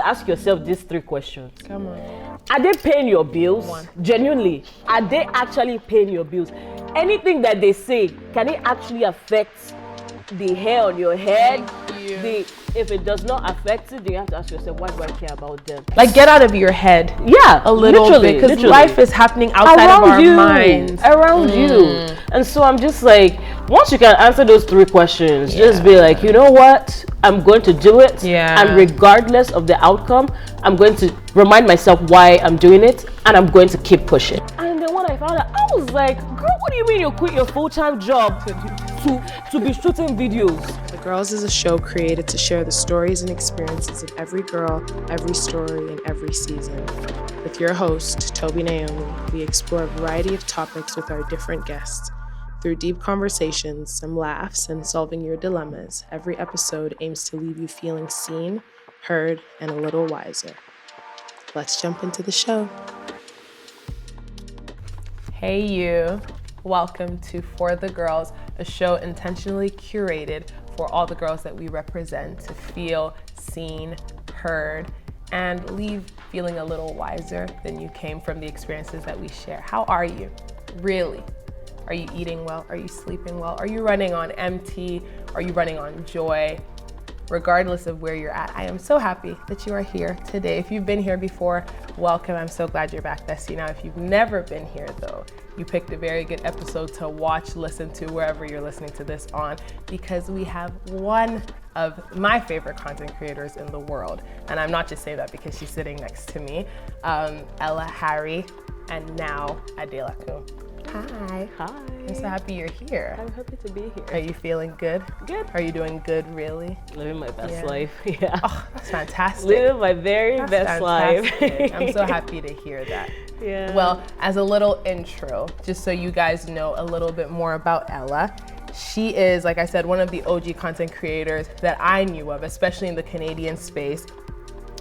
to ask yourself these 3 questions. Come on. Are they paying your bills? 1. Genuinely, are they actually paying your bills? Anything that they say, can it actually affect the hair on your head? If it does not affect it, then you have to ask yourself, why do I care about them? Like, get out of your head. Yeah, a little bit, because life is happening outside of our minds. Around you. And so I'm just like, once you can answer those 3 questions, just be like, you know what? I'm going to do it. Yeah. And regardless of the outcome, I'm going to remind myself why I'm doing it, and I'm going to keep pushing. And then when I found out, I was like, girl, what do you mean you quit your full-time job to be shooting videos? The Girls is a show created to share the stories and experiences of every girl, every story, and every season. With your host, Tobi Naomi, we explore a variety of topics with our different guests. Through deep conversations, some laughs, and solving your dilemmas, every episode aims to leave you feeling seen, heard, and a little wiser. Let's jump into the show. Hey you, welcome to For the Girls, a show intentionally curated for all the girls that we represent to feel seen, heard, and leave feeling a little wiser than you came from the experiences that we share. How are you? Really? Are you eating well? Are you sleeping well? Are you running on empty? Are you running on joy? Regardless of where you're at, I am so happy that you are here today. If you've been here before, welcome. I'm so glad you're back, Bestie. Now, if you've never been here though, you picked a very good episode to watch, listen to, wherever you're listening to this on, because we have one of my favorite content creators in the world. And I'm not just saying that because she's sitting next to me, Ella Harry, and now Adela Kum. Hi. Hi. I'm so happy you're here. I'm happy to be here. Are you feeling good? Good. Are you doing good, really? Living my best life. Yeah. Oh, that's fantastic. Living my very best life. I'm so happy to hear that. Yeah. Well, as a little intro, just so you guys know a little bit more about Ella, she is, like I said, one of the OG content creators that I knew of, especially in the Canadian space.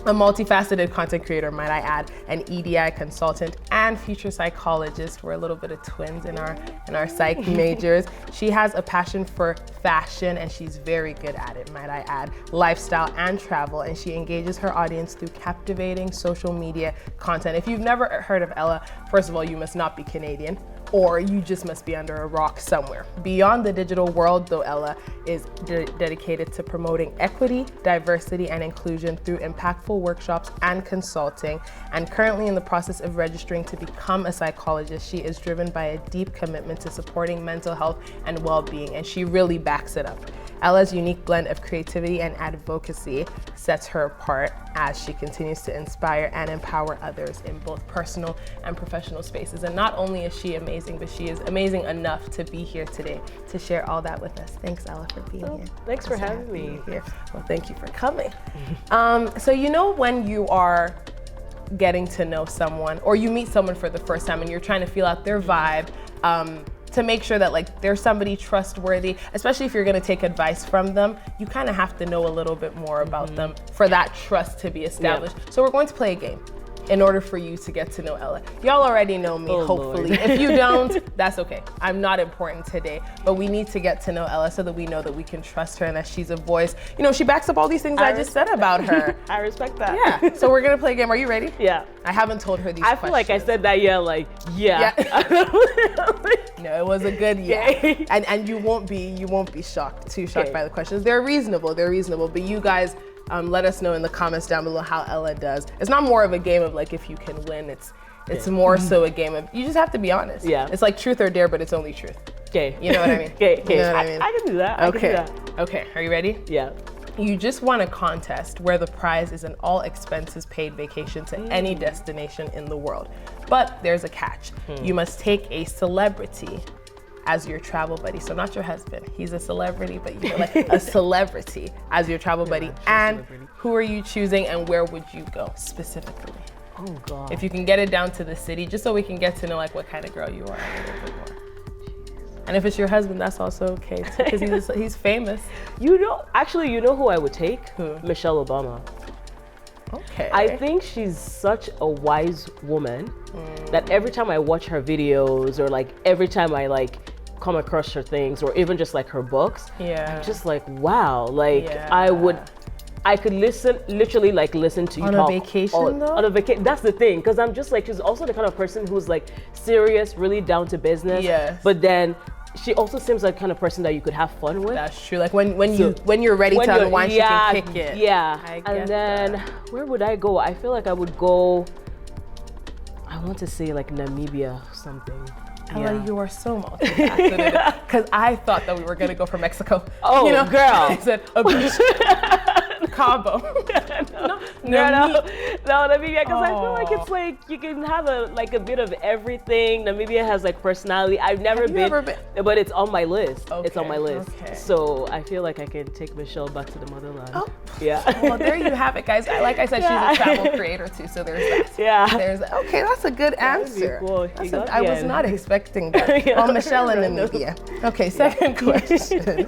A multifaceted content creator, might I add, an EDI consultant and future psychologist. We're a little bit of twins in our psych majors. She has a passion for fashion and she's very good at it, might I add, lifestyle and travel, and she engages her audience through captivating social media content. If you've never heard of Ella, first of all, you must not be Canadian, or you just must be under a rock somewhere. Beyond the digital world, though, Ella is dedicated to promoting equity, diversity, and inclusion through impactful workshops and consulting. And currently in the process of registering to become a psychologist, she is driven by a deep commitment to supporting mental health and well-being, and she really backs it up. Ella's unique blend of creativity and advocacy sets her apart as she continues to inspire and empower others in both personal and professional spaces. And not only is she amazing, but she is amazing enough to be here today to share all that with us. Thanks, Ella, for being here. Thanks for having me here. Well, thank you for coming. So you know when you are getting to know someone or you meet someone for the first time and you're trying to feel out their vibe, to make sure that like they're somebody trustworthy, especially if you're gonna take advice from them, you kind of have to know a little bit more about them for that trust to be established. Yeah. So we're going to play a game in order for you to get to know Ella. Y'all already know me, hopefully. Lord. If you don't, that's okay. I'm not important today, but we need to get to know Ella so that we know that we can trust her and that she's a voice. You know, she backs up all these things I just said about her. I respect that. Yeah, so we're gonna play a game. Are you ready? Yeah. I haven't told her these I questions. feel like I said that, yeah. No, it was a good yeah. And you won't be shocked by the questions. They're reasonable, but you guys, let us know in the comments down below how Ella does. It's not more of a game of like if you can win, it's more so a game of you just have to be honest. Yeah. It's like truth or dare, but it's only truth. Okay. You know what I mean? Okay. You know what I mean? I can do that. Okay. Okay, are you ready? Yeah. You just won a contest where the prize is an all expenses paid vacation to any destination in the world. But there's a catch. You must take a celebrity as your travel buddy. So not your husband, he's a celebrity, but you're like a celebrity as your travel buddy. And who are you choosing and where would you go specifically? Oh God. If you can get it down to the city, just so we can get to know like what kind of girl you are a little bit more. And if it's your husband, that's also okay too, because he's famous. You know who I would take? Who? Michelle Obama. Okay. I think she's such a wise woman that every time I watch her videos or like every time I like come across her things or even just like her books, I'm just like, wow, like I I could literally like listen to you on talk a vacation though. on a vacation. That's the thing, because I'm just like, she's also the kind of person who's like serious, really down to business. Yes. But then she also seems like the kind of person that you could have fun with. That's true. Like when you're ready to unwind, she can kick it. Yeah. I And get then that. where would I go? I feel like I would go. I want to say like Namibia or something. Ella, you are so multifaceted. Because I thought that we were gonna go for Mexico. Oh, you know, girl. I said a beach. Cabo. No, Namibia, because I feel like it's like you can have a bit of everything. Namibia has like personality. I've never been, but it's on my list. It's on my list. Okay. So I feel like I can take Michelle back to the motherland. Oh. Yeah. Well, there you have it, guys. Like I said, she's a travel creator too, so there's that. Yeah. Okay, that's a good answer. Cool. I was not expecting that. Yeah. Well, Michelle in Namibia. Okay, second question.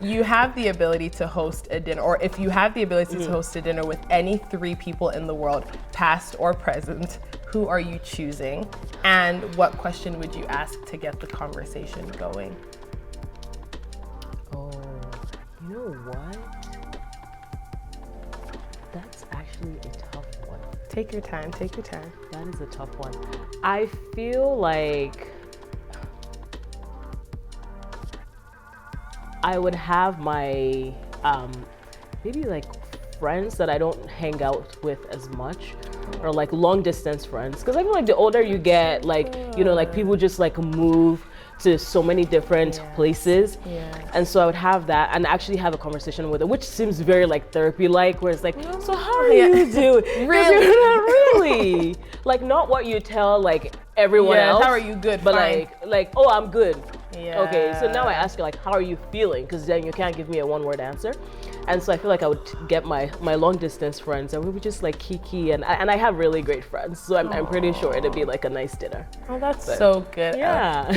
You have the ability to host a dinner, or if you have the ability to host a dinner with any 3 people in the world, past or present, who are you choosing? And what question would you ask to get the conversation going? Oh, you know what? That's actually a tough one. Take your time, take your time. That is a tough one. I feel like I would have my maybe like friends that I don't hang out with as much, or like long distance friends, because I feel like the older you get, like, you know, like people just like move to so many different places. And so I would have that and actually have a conversation with them, which seems very like therapy like, where it's like, so how are you doing? Really? Really? Like not what you tell like everyone else. How are you? Good. But fine. like, oh, I'm good. Yeah. Okay, so now I ask you like, how are you feeling? Because then you can't give me a one-word answer. And so I feel like I would get my long distance friends and we would just like kiki, and I have really great friends, so I'm pretty sure it'd be like a nice dinner. Oh, that's so good. Yeah.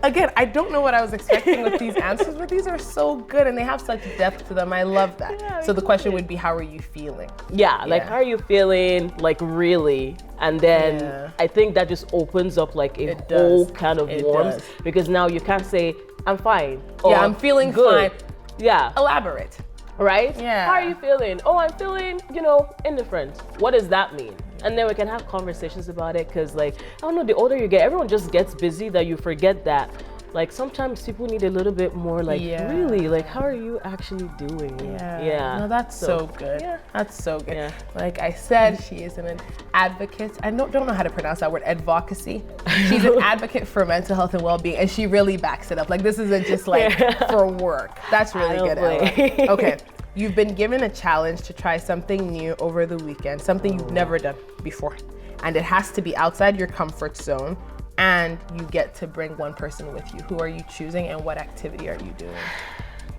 Again, I don't know what I was expecting with these answers, but these are so good and they have such depth to them. I love that. Yeah, so the question would be, how are you feeling? Yeah, like how are you feeling? Like really? And then I think that just opens up like a whole kind of warmth, because now you can't say I'm fine. Or, I'm feeling good. fine. Yeah. Elaborate. Right? Yeah. How are you feeling? Oh, I'm feeling, you know, indifferent. What does that mean? And then we can have conversations about it, because like, I don't know, the older you get, everyone just gets busy that you forget that. Like sometimes people need a little bit more like, really, like how are you actually doing? Yeah. No, that's so good. Yeah. That's so good. Yeah. Like I said, she is an advocate. I don't know how to pronounce that word, advocacy. She's an advocate for mental health and well-being, and she really backs it up. Like this isn't just like for work. That's really good, Ella. Okay. You've been given a challenge to try something new over the weekend, something you've never done before. And it has to be outside your comfort zone. And you get to bring one person with you. Who are you choosing and what activity are you doing?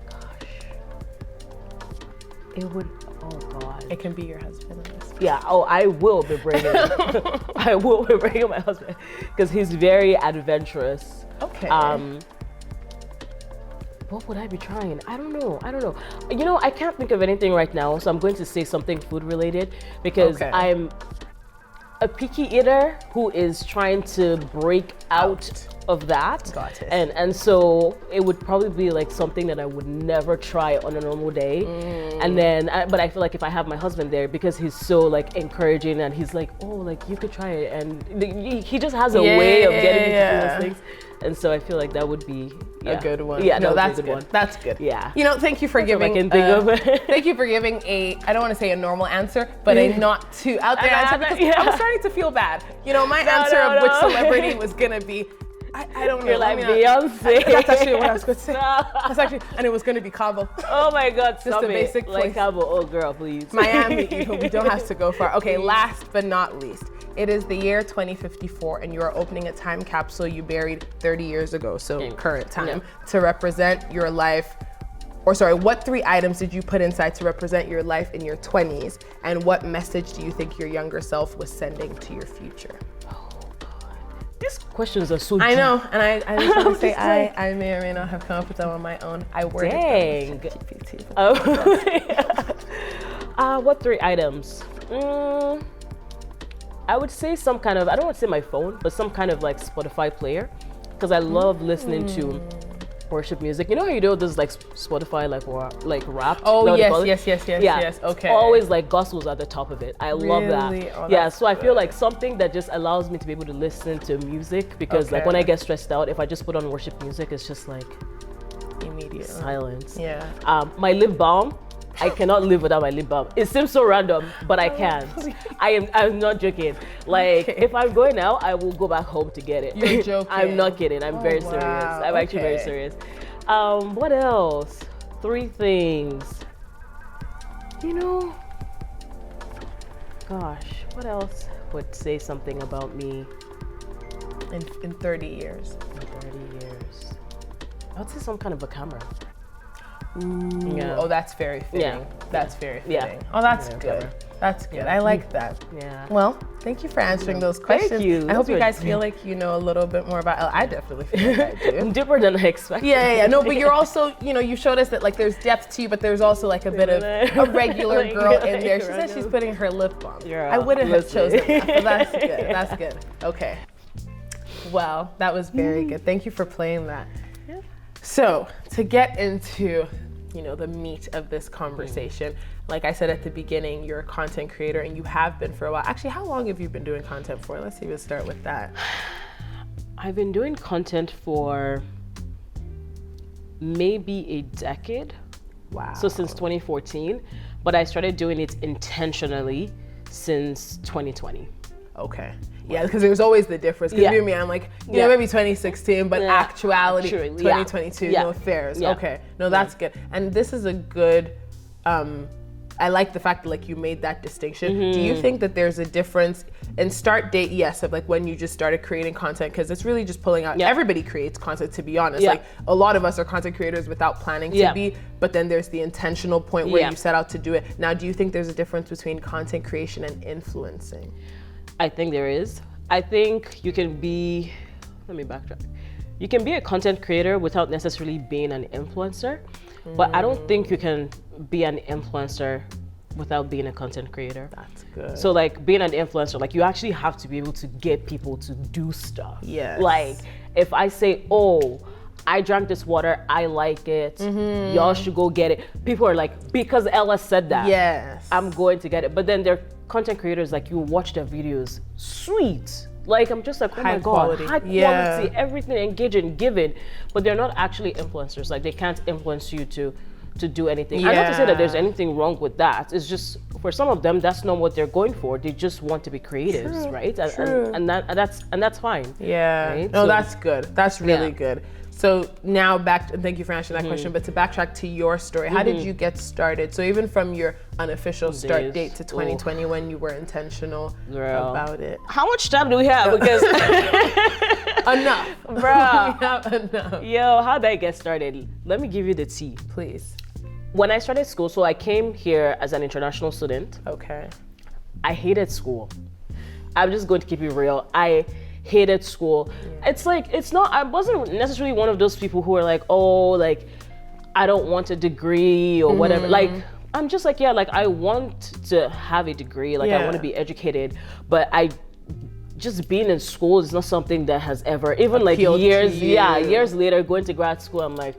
Gosh. It would, oh God. It can be your husband. Yeah, oh, I will be bringing, I will be bringing my husband, because he's very adventurous. Okay. What would I be trying? I don't know. You know, I can't think of anything right now, so I'm going to say something food related, because I'm a picky eater who is trying to break out of that. Got it. And so it would probably be like something that I would never try on a normal day. And then, but I feel like if I have my husband there, because he's so like encouraging and he's like, oh, like you could try it. And he just has a way of getting me to do those things. And so I feel like that would be a good one. Yeah, no, that's a good one. That's good. Yeah. You know, thank you for giving. Thank you for giving I don't want to say a normal answer, but a not too out there answer, because I'm starting to feel bad. You know, my answer of which celebrity was gonna be. I don't know. You're like Beyonce. That's actually what I was going to say. That's actually, and it was going to be Cabo. Oh my God, just a basic place. Like Cabo, oh girl, please. Miami, we don't have to go far. Okay, last but not least, it is the year 2054, and you are opening a time capsule you buried 30 years ago, so current time, to represent your life. Or sorry, what 3 items did you put inside to represent your life in your 20s, and what message do you think your younger self was sending to your future? These questions are so deep. I know, and I just want to say I may or may not have come up with them on my own. I worded them with ChatGPT. Oh. What 3 items? I would say some kind of, I don't want to say my phone, but some kind of like Spotify player, because I love listening to worship music. You know how you do this like Spotify like rap? Oh, You know what they yes, call it? yes. Okay. Always like gospels at the top of it. I love that. Really? Oh, Yeah, that's so I feel like something that just allows me to be able to listen to music, because like Okay. when I get stressed out, if I just put on worship music, it's just like Immediate silence. Yeah. My lip balm, I cannot live without my lip balm. It seems so random, but I can't. I'm not joking. Like if I'm going out, I will go back home to get it. You're joking. I'm not kidding. I'm very wow. serious. I'm actually very Okay. serious. What else? 3 things. You know, gosh, what else would say something about me In 30 years. in 30 years? I would say some kind of a camera. Ooh. Yeah. Oh, that's very fitting. Yeah. That's very fitting. Yeah. Oh, that's Yeah, good. camera. That's good. Yeah. I like that. Yeah. Well, thank you for answering those Thank questions. you. I hope you Those guys were feel like you know a little bit more about Ella. I definitely feel like I do. Deeper than I expected. Yeah. No, but you're also, you showed us that like there's depth to you, but there's also like a bit of a regular Like, girl in there. She random. said she's putting her lip balm. Girl, I wouldn't have listen. chosen that, but that's good. That's good. Okay. Well, that was very good. Thank you for playing that. Yeah. So to get into, the meat of this conversation, like I said at the beginning, you're a content creator and you have been for a while. Actually, how long have you been doing content for? Let's even start with that. I've been doing content for maybe a decade. Wow. So since 2014, but I started doing it intentionally since 2020. Okay. Yeah, because there's always the difference. Because Yeah. you and me, I'm like, Yeah. maybe 2016, but Yeah. actuality, Actually, 2022, yeah. no affairs. Yeah. Okay. No, that's good. And this is a good, I like the fact that like you made that distinction. Do you think that there's a difference in start date, yes, of like when you just started creating content? Because it's really just pulling out, Yeah. everybody creates content, to be honest. Yeah. Like a lot of us are content creators without planning to Yeah. be, but then there's the intentional point where Yeah. you set out to do it. Now, do you think there's a difference between content creation and influencing? I think there is. I think you can be, let me backtrack. You can be a content creator without necessarily being an influencer, but I don't think you can be an influencer without being a content creator. That's good. So like being an influencer, like you actually have to be able to get people to do stuff. Yes. Like if I say, oh, I drank this water, I like it, y'all should go get it. People are like, because Ella said that, Yes. I'm going to get it. But then they're content creators, like you watch their videos, sweet. Like I'm just like, oh High my quality. God, high quality, Yeah. everything engaging, giving. But they're not actually influencers. Like they can't influence you to do anything. I'm not to say that there's Yeah. anything wrong with that. It's just for some of them, that's not what they're going for. They just want to be creatives, True, right? true. And that's fine. Yeah. Right? No, So- that's good. That's really Yeah. good. So now and thank you for answering that question, but to backtrack to your story, how did you get started? So even from your unofficial start Days. date to 2020 when you were intentional Girl. about it. How much time do we have? Because Enough. Bruh. We have enough. yo, how did I get started? Let me give you the tea. Please. When I started school, so I came here as an international student. Okay. I hated school. I'm just going to keep it real. I hated school. It's like, I wasn't necessarily one of those people who are like, oh, like, I don't want a degree or whatever. Like, I'm just like, yeah, like, I want to have a degree. Like, I Yeah. want to be educated. But just being in school is not something that has ever, even like Appealed to years you. later, going to grad school, I'm like,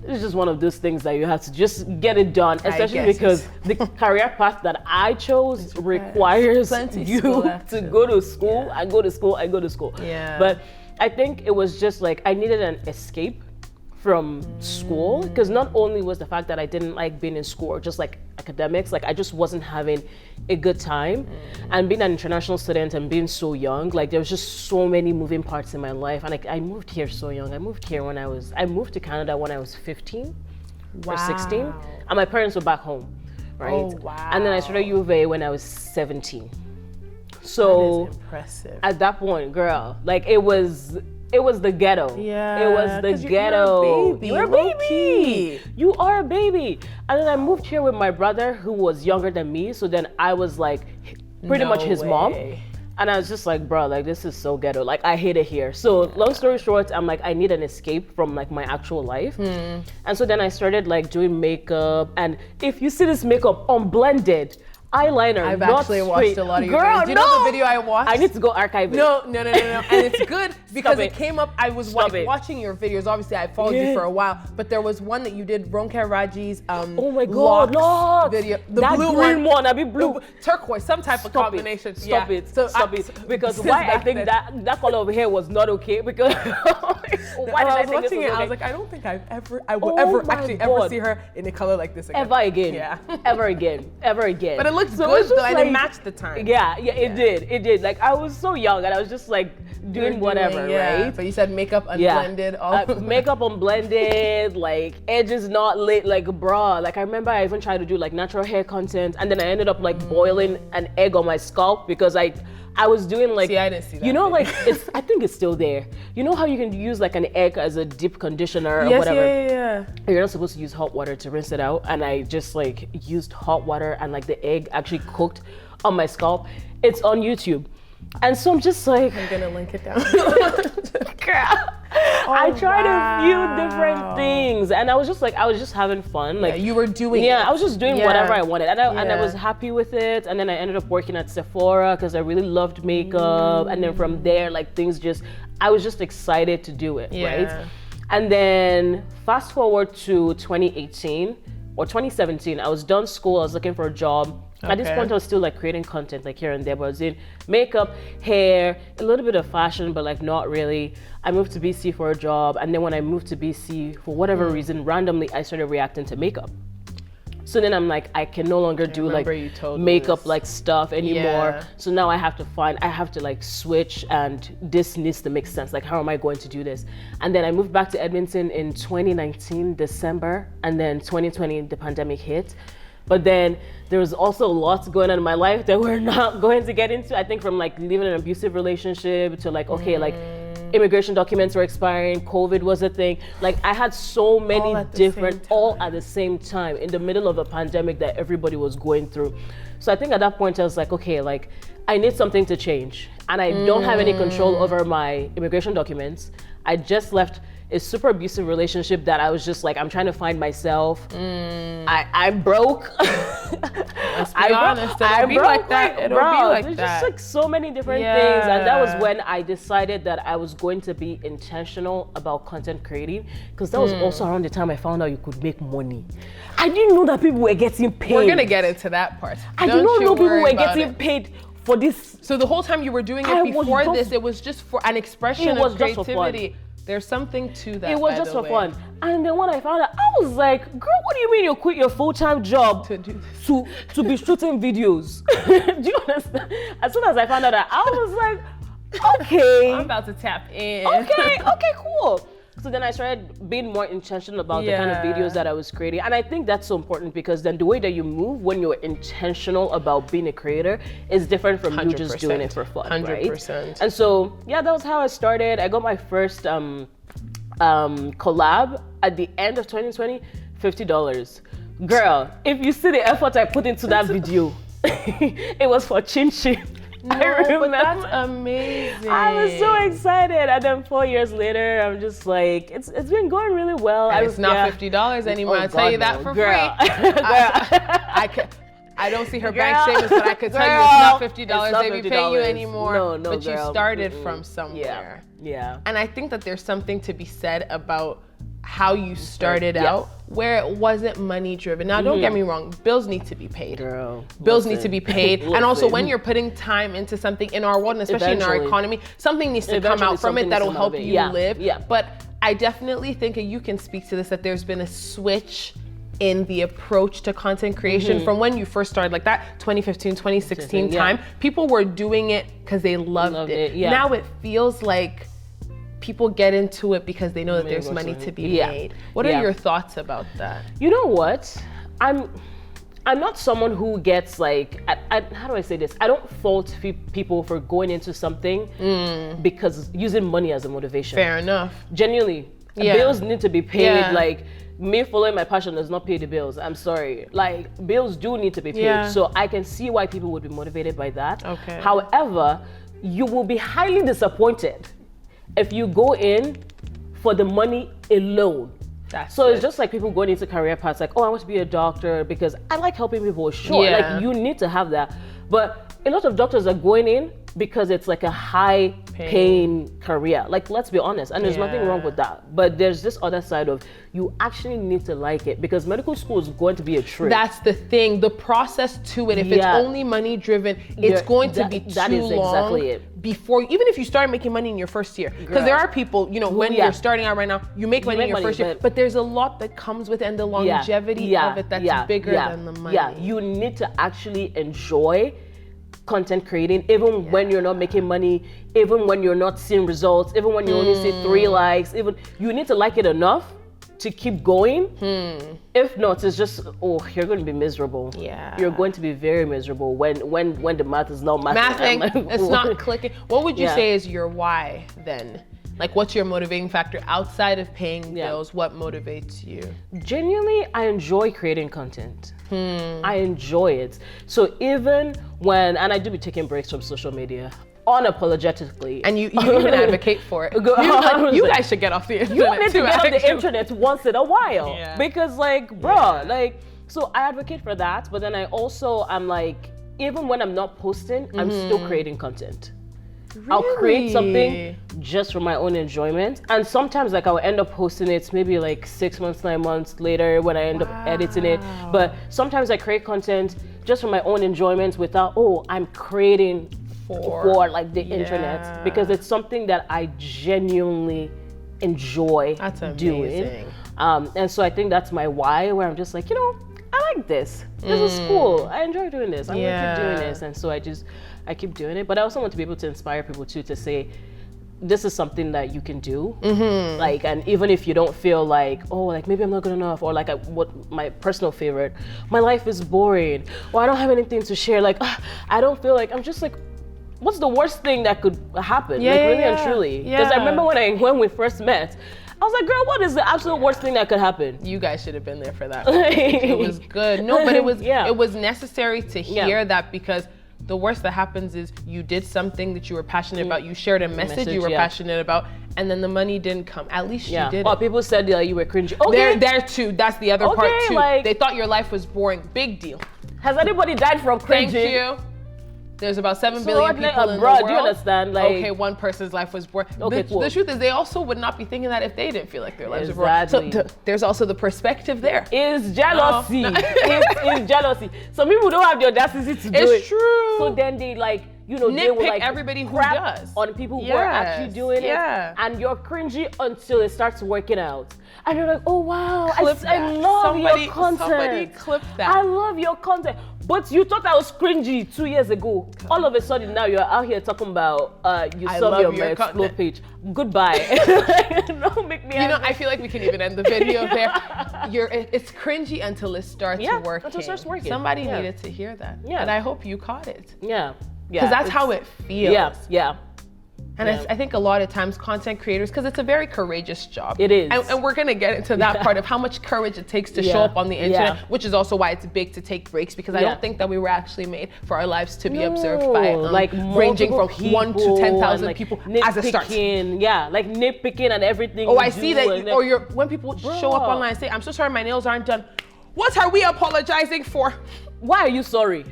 it's just one of those things that you have to just get it done, especially guess because the career path that I chose requires Plenty you school, to actually. go to school. I go to school. Yeah. But I think it was just like I needed an escape from school, because not only was the fact that I didn't like being in school or just like academics, like I just wasn't having a good time. And being an international student and being so young, like there was just so many moving parts in my life. And like I moved here so young. I moved to Canada when I was 15 or 16, Wow. and my parents were back home, right? Oh, wow. And then I started U of A when I was 17. So That is impressive. at that point, girl, like it was the ghetto. Yeah, It was the 'cause ghetto. you're a baby. You are a baby. And then I moved here with my brother who was younger than me. So then I was like pretty No much his mom. way. And I was just like, bro, like this is so ghetto. Like I hate it here. So long story short, I'm like, I need an escape from like my actual life. And so then I started like doing makeup. And if you see this makeup unblended, eyeliner. I've not actually straight. watched a lot of your Girl, videos. Do you know the video I watched? I need to go archive it. No. And it's good because it. it came up. I was watching your videos. Obviously, I followed you for a while, but there was one that you did, Ronka Raji's oh my God, locks video. The that blue green one, I be blue. Turquoise, some type of combination. Stop it. Stop it. Because why I think that color over here was not okay because why did I I was think watching this was it, I okay? was like, I don't think I will ever see her in a color like this again. Ever again. Yeah. Ever again. But it looks So good it's just though, and like, it matched the time. Yeah, it did. Like I was so young and I was just like doing whatever, right? But you said makeup unblended. Makeup unblended, like edges not lit, like bruh. Like I remember I even tried to do like natural hair content and then I ended up like boiling an egg on my scalp because I was doing like, see, I didn't see that. You know, like I think it's still there. You know how you can use like an egg as a deep conditioner or whatever? Yeah. You're not supposed to use hot water to rinse it out, and I just like used hot water and like the egg actually cooked on my scalp. It's on YouTube, and so I'm just like, I'm gonna link it down. girl. I tried a few different things, and I was just having fun. Like you were doing. Yeah, I was just doing whatever I wanted, and I was Yeah. happy with it. And then I ended up working at Sephora because I really loved makeup, and then from there, like things I was just excited to do it, right? And then fast forward to 2018 or 2017, I was done school. I was looking for a job. At this point, I was still like creating content like here and there, but I was in makeup, hair, a little bit of fashion, but like not really. I moved to BC for a job, and then when I moved to BC, for whatever reason, randomly I started reacting to makeup. So then I'm like, I can no longer do like makeup like stuff anymore. Yeah. So now I have to like switch, and this needs to make sense. Like, how am I going to do this? And then I moved back to Edmonton in 2019, December, and then 2020, the pandemic hit. But then there was also lots going on in my life that we're not going to get into. I think from like leaving an abusive relationship to like, okay, like immigration documents were expiring, COVID was a thing. Like I had so many different, all at the same time in the middle of a pandemic that everybody was going through. So I think at that point I was like, okay, like I need something to change. And I don't have any control over my immigration documents. I just left a super abusive relationship that I was just like, I'm trying to find myself. I'm broke. Let's be honest, it'll be like that. It'll be like that. There's just like so many different things. And that was when I decided that I was going to be intentional about content creating, because that was also around the time I found out you could make money. I didn't know that people were getting paid. We're gonna get into that part. I did not know people were getting paid for this. So the whole time you were doing it before this, it was just for an expression of creativity. There's something to that. It was just for fun. And then when I found out, I was like, girl, what do you mean you quit your full-time job to be shooting videos? Do you understand? As soon as I found out that, I was like, okay. I'm about to tap in. Okay, cool. So then I started being more intentional about the kind of videos that I was creating. And I think that's so important, because then the way that you move when you're intentional about being a creator is different from you just doing it for fun, 100%. right? And so, yeah, that was how I started. I got my first collab at the end of 2020, $50. Girl, if you see the effort I put into that video, it was for Chin Chin. No, but that's amazing. I was so excited, and then 4 years later, I'm just like, it's been going really well. And it's not $50 anymore. I'll tell you that for free. I don't see her bank statements, but I could tell you it's not $50 they be paying you anymore. No, but girl. you started from somewhere. Yeah. And I think that there's something to be said about how you started out, where it wasn't money driven. Now, don't get me wrong, bills need to be paid. Girl, bills need to be paid. And also when you're putting time into something in our world, and especially in our economy, something needs to come out from it that'll help you live. But I definitely think, and you can speak to this, that there's been a switch in the approach to content creation from when you first started, like that 2015, 2016 time. People were doing it because they loved it. Now it feels like people get into it because they know that there's money to be made. What are your thoughts about that? You know what? I'm not someone who gets like, how do I say this? I don't fault people for going into something because using money as a motivation. Fair enough. Genuinely, bills need to be paid. Like, me following my passion does not pay the bills. I'm sorry. Like, bills do need to be paid. So I can see why people would be motivated by that. Okay. However, you will be highly disappointed if you go in for the money alone. So it's just like people going into career paths like, oh, I want to be a doctor because I like helping people. Sure, like you need to have that. But a lot of doctors are going in because it's like a high paying career. Like, let's be honest, and there's nothing wrong with that. But there's this other side of you actually need to like it because medical school is going to be a trip. That's the thing. The process to it, if it's only money driven, it's going to be too long. That is exactly it. Before, even if you start making money in your first year, because there are people, you know, when you're starting out right now, you make money in your first year, but there's a lot that comes with it and the longevity of it that's bigger than the money. Yeah, you need to actually enjoy content creating, even when you're not making money, even when you're not seeing results, even when you only see 3 likes, even you need to like it enough to keep going. If not, it's just, you're going to be miserable. Yeah, you're going to be very miserable when the math is not mathing. It's not clicking. What would you say is your why then? Like, what's your motivating factor outside of paying bills? What motivates you? Genuinely, I enjoy creating content. I enjoy it. So even when, and I do be taking breaks from social media, unapologetically. And you even advocate for it. You guys should get off the internet. You need to get off the internet once in a while. Because like, bro, like, so I advocate for that, but then I'm like, even when I'm not posting, I'm still creating content. Really? I'll create something just for my own enjoyment. And sometimes like I'll end up posting it maybe like 6 months, 9 months later when I end up editing it. But sometimes I create content just for my own enjoyment without, I'm creating for like the internet, because it's something that I genuinely enjoy doing. And so I think that's my why, where I'm just like, you know, I like this. This is cool. I enjoy doing this. I'm gonna keep doing this. And so I keep doing it. But I also want to be able to inspire people too, to say, this is something that you can do. Like, and even if you don't feel like, like maybe I'm not good enough, or like what my personal favorite, my life is boring, or I don't have anything to share. Like, I don't feel like, I'm just like, what's the worst thing that could happen? And truly. Because I remember when we first met, I was like, girl, what is the absolute worst thing that could happen? You guys should have been there for that. It was good. No, but it was necessary to hear that, because the worst that happens is you did something that you were passionate about. You shared a message you were passionate about, and then the money didn't come. At least you did. Well, people said you were cringy. Okay. There too. That's the other part too. Like, they thought your life was boring. Big deal. Has anybody died from cringing? Thank you. There's about 7 billion people in the world. Do you understand? Like, okay, one person's life was boring. Okay, cool. The truth is, they also would not be thinking that if they didn't feel like their lives were boring. So there's also the perspective there. It's jealousy. It's jealousy. Some people don't have the audacity to do it. It's true. So then they like, you know, they will like everybody who does on people who are actually doing it, and you're cringy until it starts working out. And you're like, oh wow, I love your content. Somebody clip that. I love your content. But you thought I was cringy 2 years ago. All of a sudden now you're out here talking about you saw me on my Explore page. Goodbye. Don't make me. You know, I feel like we can even end the video there. It's cringy until it starts working. Until it starts working. Somebody needed to hear that. Yeah. And I hope you caught it. Yeah. Because that's how it feels. Yeah. And I think a lot of times content creators, because it's a very courageous job. It is. And we're going to get into that part of how much courage it takes to show up on the internet, which is also why it's big to take breaks, because I don't think that we were actually made for our lives to be observed by like ranging from 1 to 10,000 like people as a start. Yeah, like nitpicking and everything. Oh, I see that. Or when people show up online and say, I'm so sorry my nails aren't done. What are we apologizing for? Why are you sorry?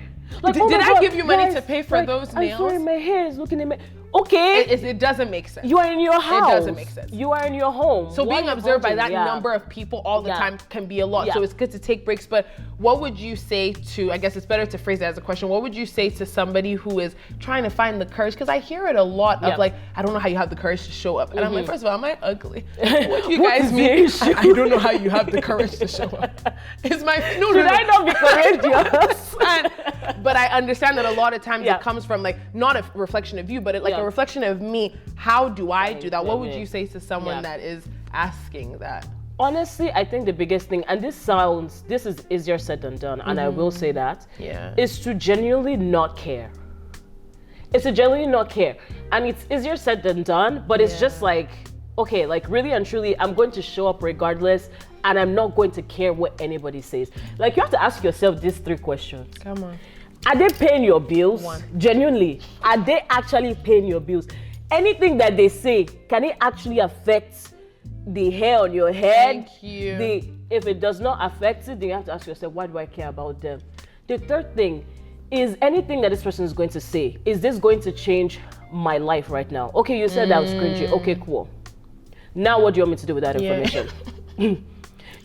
Like, did I give you money to pay for those nails? I'm sorry, my hair is looking at me. Okay. It doesn't make sense. You are in your house. It doesn't make sense. You are in your home. So being observed by that number of people all the time can be a lot. So it's good to take breaks. But what would you say to, I guess it's better to phrase it as a question, what would you say to somebody who is trying to find the courage? Because I hear it a lot of like, I don't know how you have the courage to show up. And I'm like, first of all, am I ugly? What do you guys mean? I don't know how you have the courage to show up. It's my, Should I not be courageous? But I understand that a lot of times it comes from like, not a reflection of you, but it, like a reflection of me. How do I do that? What would you say to someone that is asking that? Honestly, I think the biggest thing, and this is easier said than done, and I will say that, is to genuinely not care. It's to genuinely not care. And it's easier said than done, but it's just like, okay, like really and truly, I'm going to show up regardless, and I'm not going to care what anybody says. Like, you have to ask yourself these 3 questions. Come on. Are they paying your bills? Genuinely, are they actually paying your bills? Anything that they say, can it actually affect the hair on your head. Thank you. If it does not affect it, then you have to ask yourself, why do I care about them? The third thing is anything that this person is going to say, is this going to change my life right now? Okay, you said that was cringy. Okay, cool. Now what do you want me to do with that information?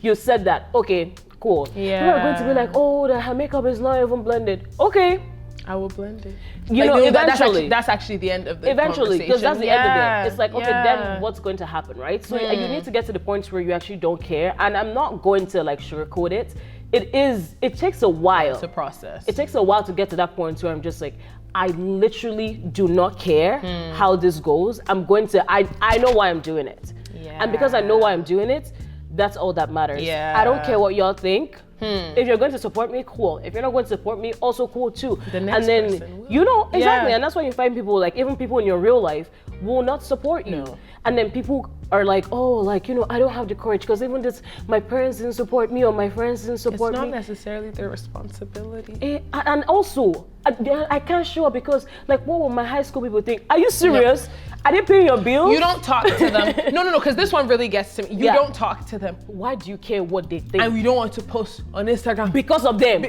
You said that. Okay, cool. Yeah. You are going to be like, oh, her makeup is not even blended. Okay. I will blend it. Eventually. That's actually the end of the eventually, because that's the end of it. It's like, okay, then what's going to happen, right? So you need to get to the point where you actually don't care. And I'm not going to like sugarcoat it. It takes a while. It's a process. It takes a while to get to that point where I'm just like, I literally do not care how this goes. I know why I'm doing it. Yeah. And because I know why I'm doing it, that's all that matters. Yeah. I don't care what y'all think. If you're going to support me, cool. If you're not going to support me, also cool too. The next person will. You know, exactly. And that's why you find people, like even people in your real life will not support you. No. And then people are like, oh, like, I don't have the courage because even this, my parents didn't support me or my friends didn't support me. It's not necessarily their responsibility. And also, I can't show up because, like, what will my high school people think? Are you serious? Are they paying your bills? You don't talk to them. No, because this one really gets to me. You don't talk to them. Why do you care what they think? And we don't want to post on Instagram. Because of them.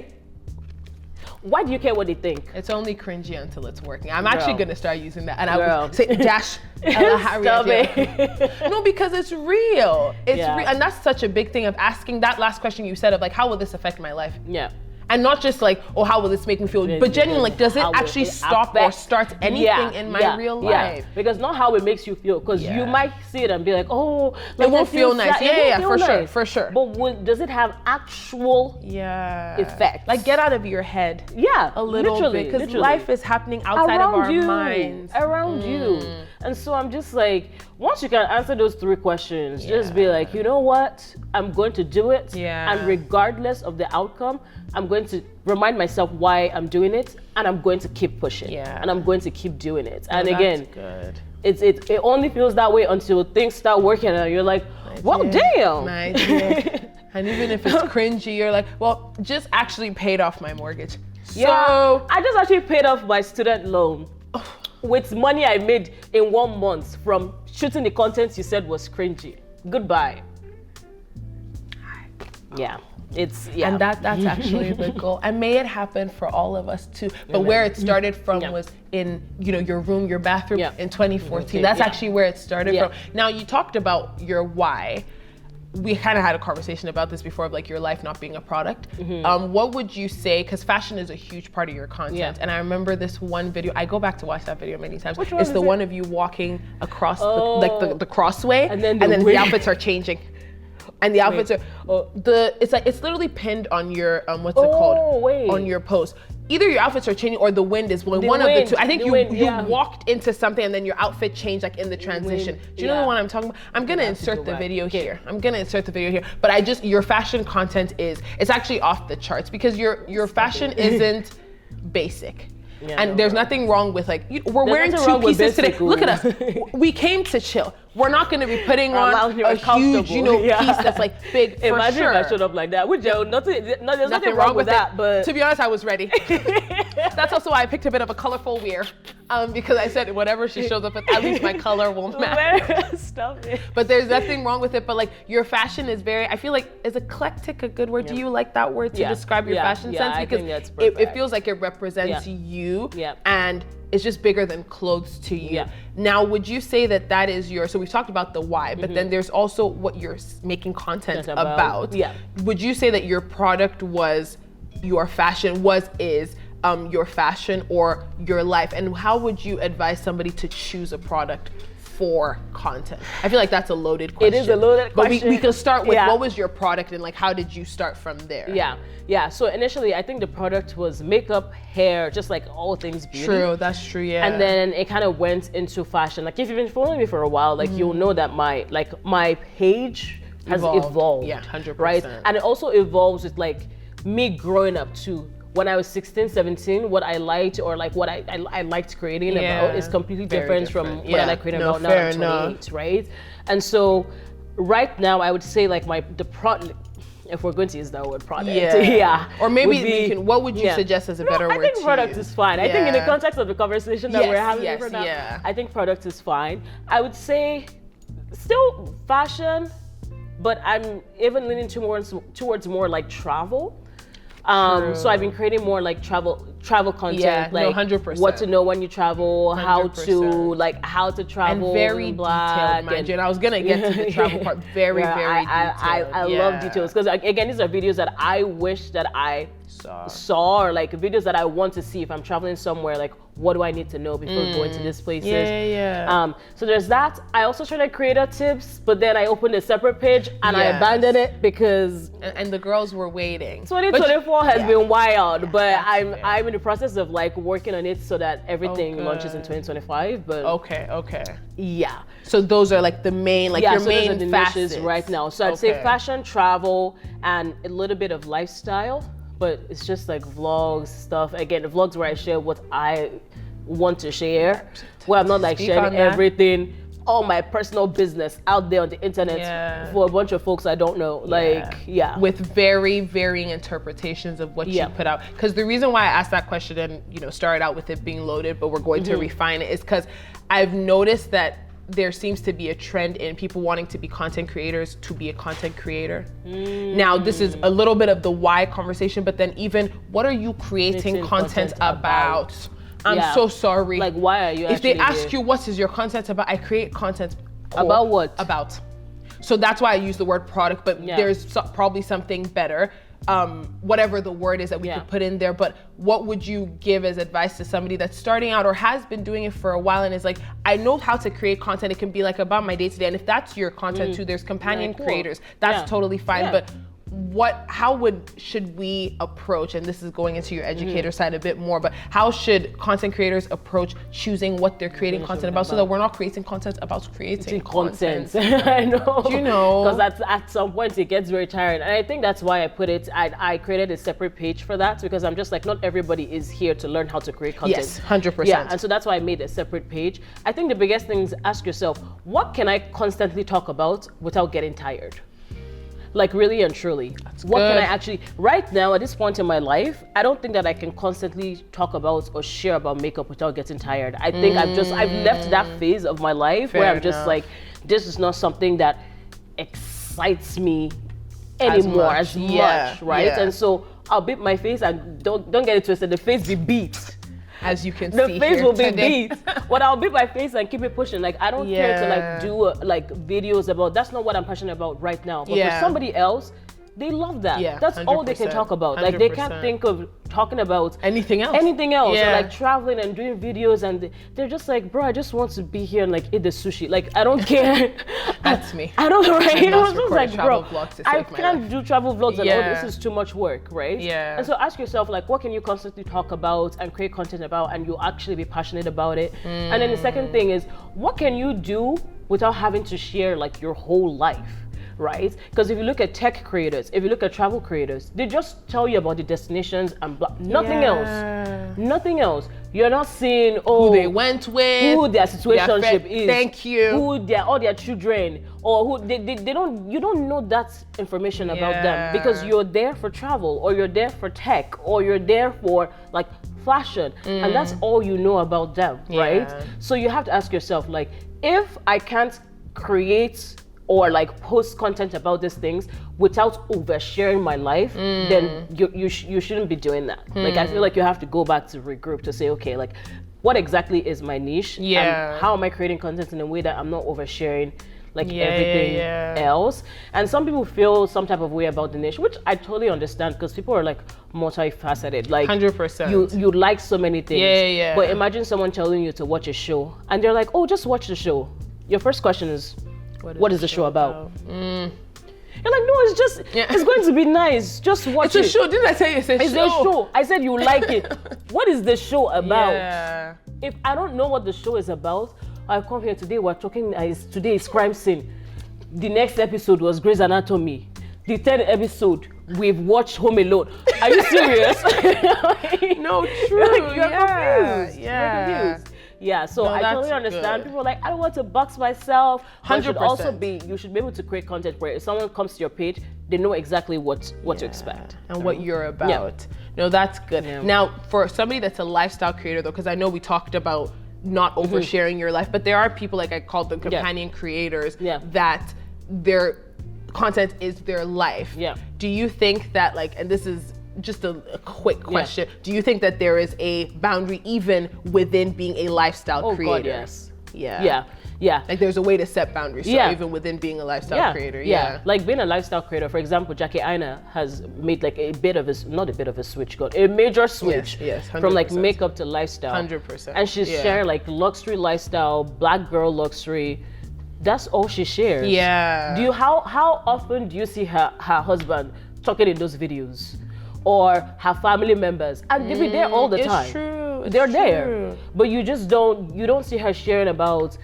Why do you care what they think? It's only cringy until it's working. I'm actually going to start using that. And I will say, dash. Stop it. No, because it's real. It's real. And that's such a big thing of asking that last question you said of like, how will this affect my life? Yeah. And not just like, oh, how will this make me feel? But genuinely, like, does it actually stop or start anything in my real life? Because not how it makes you feel. Because you might see it and be like, oh, like, it won't feel nice. Yeah, for sure. But does it have actual effects? Like, get out of your head. Yeah, a little bit. Because life is happening outside of our minds. Around you. And so I'm just like, once you can answer those 3 questions, just be like, you know what? I'm going to do it. Yeah. And regardless of the outcome, I'm going to remind myself why I'm doing it, and I'm going to keep pushing. Yeah. And I'm going to keep doing it. Oh, and again, good. It only feels that way until things start working and you're like, well, damn. My dear. And even if it's cringy, you're like, well, just actually paid off my mortgage. So I just actually paid off my student loan with money I made in 1 month from shooting the content you said was cringy. Goodbye. Yeah. And that's actually the goal. And may it happen for all of us too. But where it started from was in, your room, your bathroom in 2014. That's actually where it started from. Now, you talked about your why. We kind of had a conversation about this before of like your life not being a product. What would you say, because fashion is a huge part of your content. And I remember this one video, I go back to watch that video many times. It's the one of you walking across the crossway and then the outfits are changing. And the outfits are it's literally pinned on your on your post. Either your outfits are changing or the wind is blowing. One of the two. I think you walked into something and then your outfit changed like in the transition. Do you know the one I'm talking about? I'm gonna insert the video here. But your fashion content it's actually off the charts because your fashion isn't basic. And there's nothing wrong with we're wearing 2 pieces today. Look at us. We came to chill. We're not going to be putting on a huge, piece that's like big. Imagine if I showed up like that. There's nothing wrong with that. But to be honest, I was ready. That's also why I picked a bit of a colorful wear, because I said whatever she shows up with, at least my color won't match. Stop it. But there's nothing wrong with it. But your fashion is I feel like, is eclectic a good word? Do you like that word to describe your fashion sense? Because it feels like it represents you and it's just bigger than clothes to you. Now, would you say that is so we've talked about the why, but then there's also what you're making content about. Would you say that your product was your fashion, is your fashion or your life? And how would you advise somebody to choose a product for content? I feel like that's a loaded question. It is a loaded question. But we can start with what was your product and how did you start from there? Yeah. So initially, I think the product was makeup, hair, just like all things beauty. True, that's true, yeah. And then it kind of went into fashion. Like if you've been following me for a while, you'll know that my page has evolved. Yeah, 100%. Right? And it also evolves with me growing up too. When I was 16, 17, what I liked or what I liked creating about is completely different from what I like creating about now at 28, right? And so right now I would say the product, if we're going to use that word product. Or maybe what would you suggest as a better word? I think product is fine. I think in the context of the conversation that we're having right now, I think product is fine. I would say still fashion, but I'm even leaning towards more like travel. So I've been creating more like travel content, like 100%. what to know when you travel, 100%. how to travel, and very black, detailed, mind you. And I was gonna get to the travel part. Very detailed. I love details because again, these are videos that I wish that I saw, or like videos that I want to see if I'm traveling somewhere. Like, what do I need to know before going to these places? So there's that. I also tried creator tips, but then I opened a separate page and I abandoned it because and the girls were waiting. 2024 has been wild, but I'm in the process of like working on it so that everything launches in 2025. But okay. Yeah. So those are like the main, like your main those are the facets niches right now. So I'd say fashion, travel, and a little bit of lifestyle. But it's just like vlogs, stuff. Again, the vlogs where I share what I want to share, where I'm not like sharing everything, all my personal business out there on the internet for a bunch of folks I don't know. With very varying interpretations of what you put out. Because the reason why I asked that question and started out with it being loaded, but we're going to refine it, is because I've noticed that there seems to be a trend in people wanting to be content creators to be a content creator. Now, this is a little bit of the why conversation, but then even what are you creating content about? I'm so sorry. Like, why are you If they ask you what is your content about, I create content about what? About. So that's why I use the word product, but there's probably something better. Whatever the word is that we could put in there, but what would you give as advice to somebody that's starting out or has been doing it for a while and is like, I know how to create content. It can be like about my day to day. And if that's your content too, there's companion creators. That's totally fine. But should we approach, and this is going into your educator side a bit more, but how should content creators approach choosing what they're creating content about so that we're not creating content about creating content? I know. Do you know? Because at some point it gets very tiring. And I think that's why I put it, I created a separate page for that, because I'm just like, not everybody is here to learn how to create content. Yes, 100%. Yeah, and so that's why I made a separate page. I think the biggest thing is ask yourself, what can I constantly talk about without getting tired? Like, really and truly, what can I actually, right now at this point in my life, I don't think that I can constantly talk about or share about makeup without getting tired. I think I've left that phase of my life where I'm just like, this is not something that excites me anymore as much, right? And so I'll beat my face, and don't get it twisted, the face be beat. As you can see, the face will be beat. But I'll beat my face and keep it pushing. Like, I don't care to like do like videos about. That's not what I'm passionate about right now. But for somebody else, they love that. That's 100%. All they can talk about. Like, they can't think of talking about anything else. Or like traveling and doing videos, and they're just like, bro, I just want to be here and like eat the sushi. Like, I don't care. That's me. I don't know, right? I was just like, bro, I can't do travel vlogs and this is too much work, right? Yeah. And so ask yourself, like, what can you constantly talk about and create content about, and you'll actually be passionate about it? And then the second thing is, what can you do without having to share like your whole life? Right? Because if you look at tech creators, if you look at travel creators, they just tell you about the destinations and nothing else. Nothing else. You're not seeing who they went with, who their situationship is. Thank you. Who all their children, or who they don't. You don't know that information about them because you're there for travel, or you're there for tech, or you're there for like fashion, and that's all you know about them, right? So you have to ask yourself, like, if I can't create or like post content about these things without oversharing my life, then you shouldn't be doing that. Like, I feel like you have to go back to regroup to say, okay, like, what exactly is my niche? And how am I creating content in a way that I'm not oversharing like everything else? And some people feel some type of way about the niche, which I totally understand, because people are like multifaceted. Like, 100%. You like so many things. But imagine someone telling you to watch a show and they're like, oh, just watch the show. Your first question is, what is the show about? You're like, no, it's just, it's going to be nice. Just watch it. It's a show. Didn't I say it's a show? It's a show. I said you like it. What is the show about? If I don't know what the show is about, I come here today, we're talking, today is crime scene. The next episode was Grey's Anatomy. The third episode, we've watched Home Alone. Are you serious? No, true. You're confused. You're confused. Yeah, so I totally understand. People are like, I don't want to box myself. 100%. You should be able to create content where if someone comes to your page, they know exactly what to expect. And what you're about. No, that's good. Now, for somebody that's a lifestyle creator though, because I know we talked about not oversharing your life. But there are people, like I called them companion creators, that their content is their life. Do you think that, like, and this is just a quick question, do you think that there is a boundary even within being a lifestyle creator? God, yes. Like there's a way to set boundaries, so even within being a lifestyle creator. Like being a lifestyle creator, for example, Jackie Aina has made like a major switch from like makeup to lifestyle. 100%. And she's sharing like luxury lifestyle, black girl luxury. That's all she shares. How often do you see her husband talking in those videos? Or her family members, and they be there all the time. It's true. They're there, but you don't see her sharing about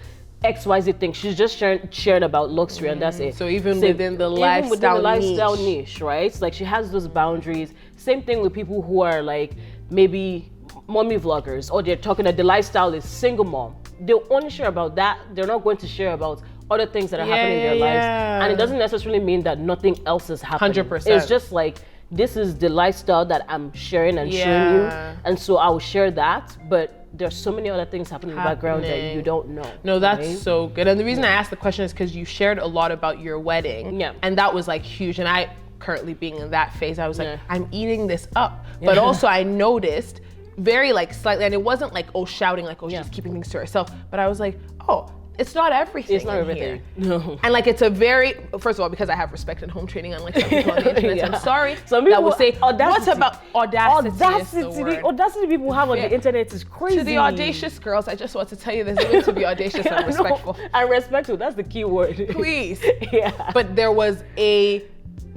XYZ thing. She's just sharing about luxury, and that's it. So even within the lifestyle niche, right? It's like she has those boundaries. Same thing with people who are like maybe mommy vloggers, or they're talking that the lifestyle is single mom. They'll only share about that. They're not going to share about other things that are happening in their lives, and it doesn't necessarily mean that nothing else is happening. 100%. It's just like, this is the lifestyle that I'm sharing and showing you, and so I will share that, but there's so many other things happening in the background that you don't know. No, that's so good. And the reason I asked the question is because you shared a lot about your wedding, and that was like huge. And I, currently being in that phase, I was like, I'm eating this up. But also I noticed very like slightly, and it wasn't like, oh, shouting like, oh, she's keeping things to herself, but I was like, oh, it's not everything. It's not everything. No. And like, it's a very, first of all, because I have respect and home training, unlike some people on the internet. I'm sorry. Some people that would say, audacity. What about audacity? The audacity people have on the internet is crazy. To the audacious girls, I just want to tell you, there's a way to be audacious and respectful. And respectful, that's the key word. Please. But there was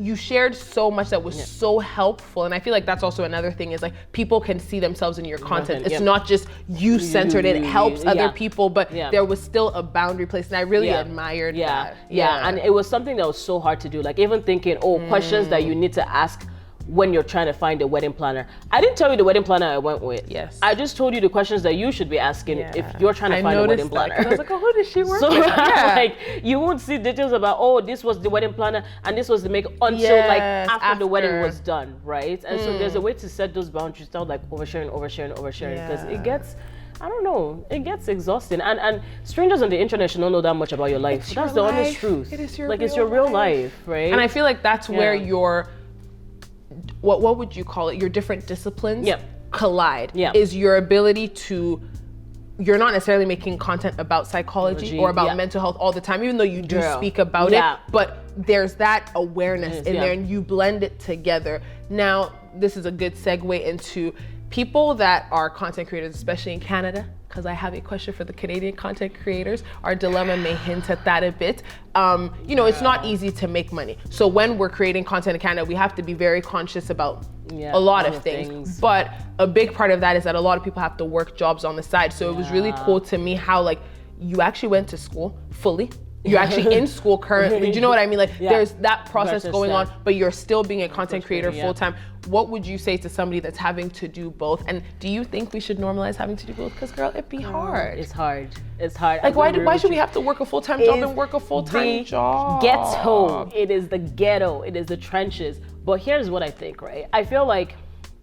you shared so much that was so helpful, and I feel like that's also another thing, is like people can see themselves in your content. It's not just you centered, it helps other people, but there was still a boundary place, and I really admired that. And it was something that was so hard to do, like even thinking, questions that you need to ask when you're trying to find a wedding planner. I didn't tell you the wedding planner I went with. I just told you the questions that you should be asking if you're trying to find a wedding planner. I was like, oh, who does she work with? Like, you won't see details about, oh, this was the wedding planner and this was the makeup until like after the wedding was done, right? And so there's a way to set those boundaries without like oversharing, because it gets, I don't know, it gets exhausting. And strangers on the internet should not know that much about your life. That's the honest truth. It is your like, it's your real life, right? And I feel like that's where your, what would you call it? Your different disciplines collide. Is your ability to, you're not necessarily making content about psychology or about mental health all the time, even though you do speak about it, but there's that awareness in there, and you blend it together. Now, this is a good segue into people that are content creators, especially in Canada, because I have a question for the Canadian content creators. Our dilemma may hint at that a bit. You know, it's not easy to make money. So when we're creating content in Canada, we have to be very conscious about a lot of things. But a big part of that is that a lot of people have to work jobs on the side. So it was really cool to me how like you actually went to school fully. You're actually in school currently. Do you know what I mean? Like there's that process going on, but you're still being a content creator full time. What would you say to somebody that's having to do both? And do you think we should normalize having to do both? Because girl, it'd be hard. It's hard. It's hard. Like why should we have to work a full-time job and work a full-time job? Ghetto. It is the ghetto. It is the trenches. But here's what I think, right? I feel like,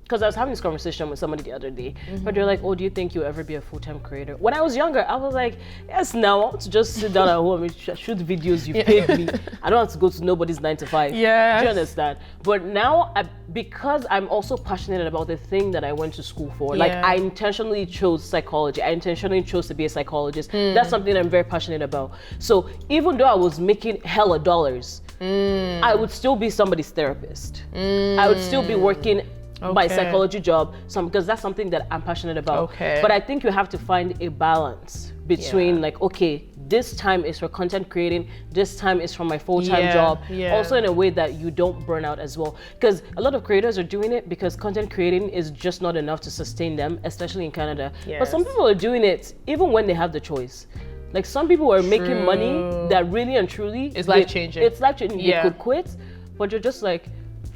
because I was having this conversation with somebody the other day, but they're like, oh, do you think you'll ever be a full-time creator? When I was younger, I was like, yes, now I want to just sit down at home and shoot videos, you paid me. I don't have to go to nobody's 9 to 5. Yes. Do you understand? But now, because I'm also passionate about the thing that I went to school for, like I intentionally chose psychology. I intentionally chose to be a psychologist. That's something I'm very passionate about. So even though I was making hella dollars, I would still be somebody's therapist. I would still be working my psychology job, because that's something that I'm passionate about. But I think you have to find a balance between like, okay, this time is for content creating, this time is for my full-time job, also in a way that you don't burn out as well. Because a lot of creators are doing it because content creating is just not enough to sustain them, especially in Canada. But some people are doing it even when they have the choice. Like some people are making money that really and truly is life-changing. It's life-changing. They could quit, but you're just like,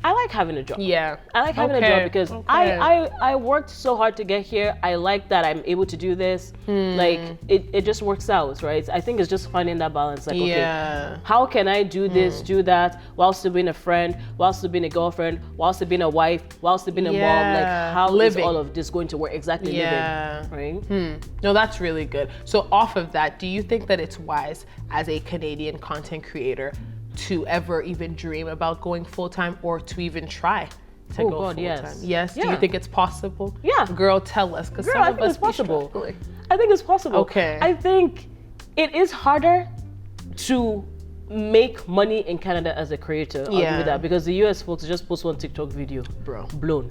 I like having a job. Yeah. I like having a job because I worked so hard to get here. I like that I'm able to do this. Like it just works out, right? I think it's just finding that balance. Like, okay, how can I do this, do that, while still being a friend, while still being a girlfriend, while still being a wife, while still being a mom? Like, how is all of this going to work? Exactly. Living, right? No, that's really good. So off of that, do you think that it's wise as a Canadian content creator to ever even dream about going full-time or to even try to go full-time? Yes. Do you think it's possible? Yeah. Girl, tell us, because some of us be struggling. I think it's possible. Okay. I think it is harder to make money in Canada as a creator. I'll give you that, because the US folks just post one TikTok video, bro, blown.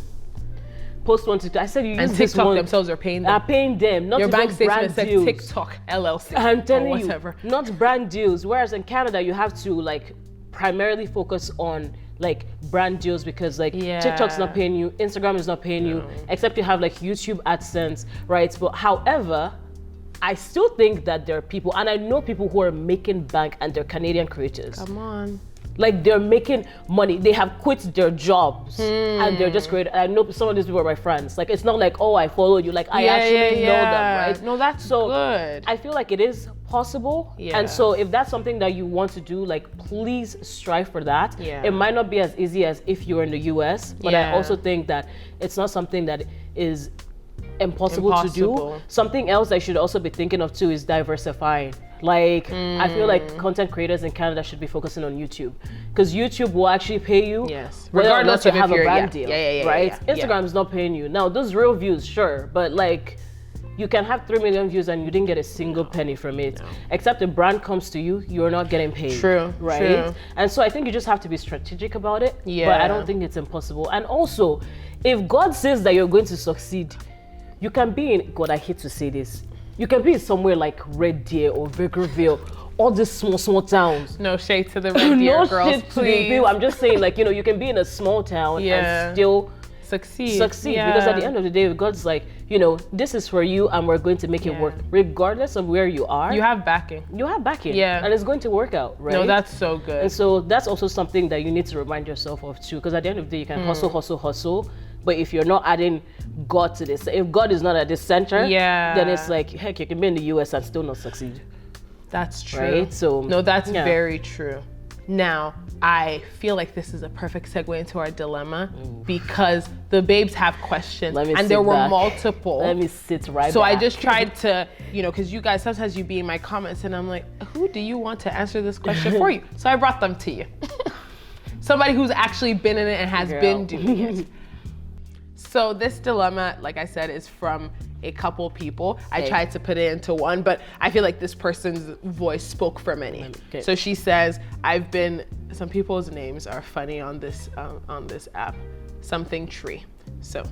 Post one TikTok. I said you use and this TikTok one, themselves are paying them. Are paying them. Not your bank statement said deals. TikTok LLC. I'm telling or whatever. you, not brand deals. Whereas in Canada, you have to like primarily focus on like brand deals, because like TikTok's not paying you, Instagram is not paying you, except you have like YouTube AdSense, right? But however, I still think that there are people, and I know people who are making bank and they're Canadian creators. Come on. Like they're making money. They have quit their jobs and they're just creating. I know some of these people are my friends. Like it's not like, oh, I follow you. Like I actually know them, right? No, that's so good. I feel like it is possible. And so if that's something that you want to do, like please strive for that. It might not be as easy as if you're in the US, but I also think that it's not something that is impossible to do. Something else I should also be thinking of too is diversifying. Like I feel like content creators in Canada should be focusing on YouTube, because YouTube will actually pay you regardless of you have a brand deal, right? Instagram is not paying you. Now those real views, sure, but like you can have 3 million views and you didn't get a single penny from it, except the brand comes to you, you're not getting paid. Right? And so I think you just have to be strategic about it. But I don't think it's impossible. And also, if God says that you're going to succeed, you can be in, God, I hate to say this, you can be somewhere like Red Deer or Bakerville, all these small towns. No shade to the Red Deer girls, shade to the people. I'm just saying, like, you know, you can be in a small town and still succeed. Because at the end of the day, God's like, you know, this is for you and we're going to make it work. Regardless of where you are. You have backing. And it's going to work out, right? No, that's so good. And so that's also something that you need to remind yourself of too, because at the end of the day, you can hustle. But if you're not adding God to this, if God is not at the center, then it's like, heck, you can be in the US and still not succeed. That's true. Right? So no, that's very true. Now, I feel like this is a perfect segue into our dilemma because the babes have questions and there were multiple. Let me sit right So back. I just tried to, you know, because you guys, sometimes you be in my comments and I'm like, who do you want to answer this question for you? So I brought them to you. Somebody who's actually been in it and has been doing it. So this dilemma, like I said, is from a couple people. I tried to put it into one, but I feel like this person's voice spoke for many. So she says, some people's names are funny on this app. Something Tree. So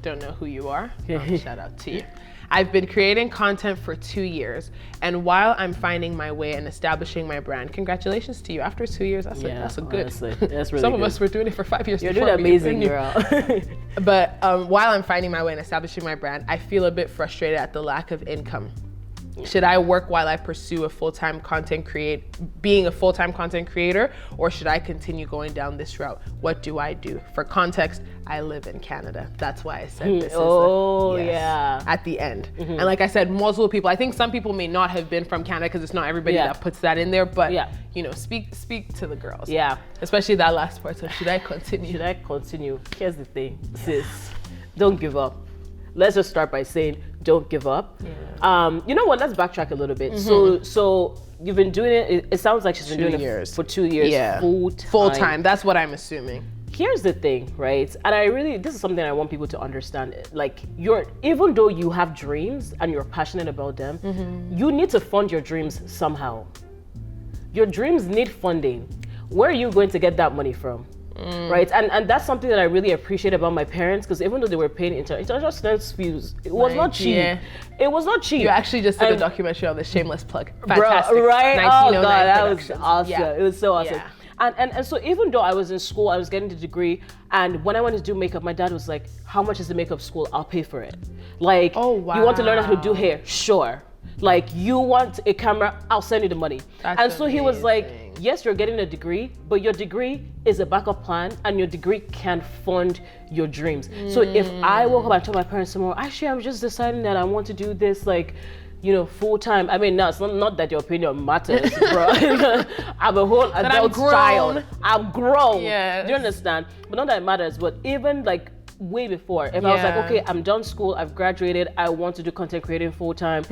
don't know who you are. Shout out to you. I've been creating content for 2 years, and while I'm finding my way and establishing my brand, congratulations to you. After 2 years, that's a good. Honestly, that's really Some good. of us were doing it for 5 years. You're doing amazing, girl. But while I'm finding my way and establishing my brand, I feel a bit frustrated at the lack of income. Should I work while I pursue being a full-time content creator, or should I continue going down this route? What do I do? For context, I live in Canada. That's why I said this at the end. And like I said, multiple people, I think some people may not have been from Canada because it's not everybody that puts that in there, but you know, speak to the girls. Especially that last part. So should I continue? Should I continue? Here's the thing, sis, don't give up. Let's just start by saying, don't give up. You know what? Let's backtrack a little bit. So you've been doing it. It sounds like she's been doing it for 2 years. Full time. That's what I'm assuming. Here's the thing, right? And this is something I want people to understand. Like, even though you have dreams and you're passionate about them, you need to fund your dreams somehow. Your dreams need funding. Where are you going to get that money from? Right, and that's something that I really appreciate about my parents, because even though they were paying international students fees, it was not cheap. It was not cheap. You actually just did a documentary on this, shameless plug. Fantastic. Bro, right? Oh God, that was Productions. awesome. It was so awesome. And so even though I was in school, I was getting the degree, and when I wanted to do makeup, my dad was like, how much is the makeup school? I'll pay for it. Like, you want to learn how to do hair? Sure. Like, you want a camera? I'll send you the money. And so he was like, yes, you're getting a degree, but your degree is a backup plan, and your degree can fund your dreams. So if I woke up and told my parents tomorrow, actually, I'm just deciding that I want to do this, like, you know, full time. I mean, no, it's not that your opinion matters, bro. I'm a whole adult child. I'm grown. Yeah. Do you understand? But not that it matters. But even like way before, if I was like, okay, I'm done school, I've graduated, I want to do content creating full time,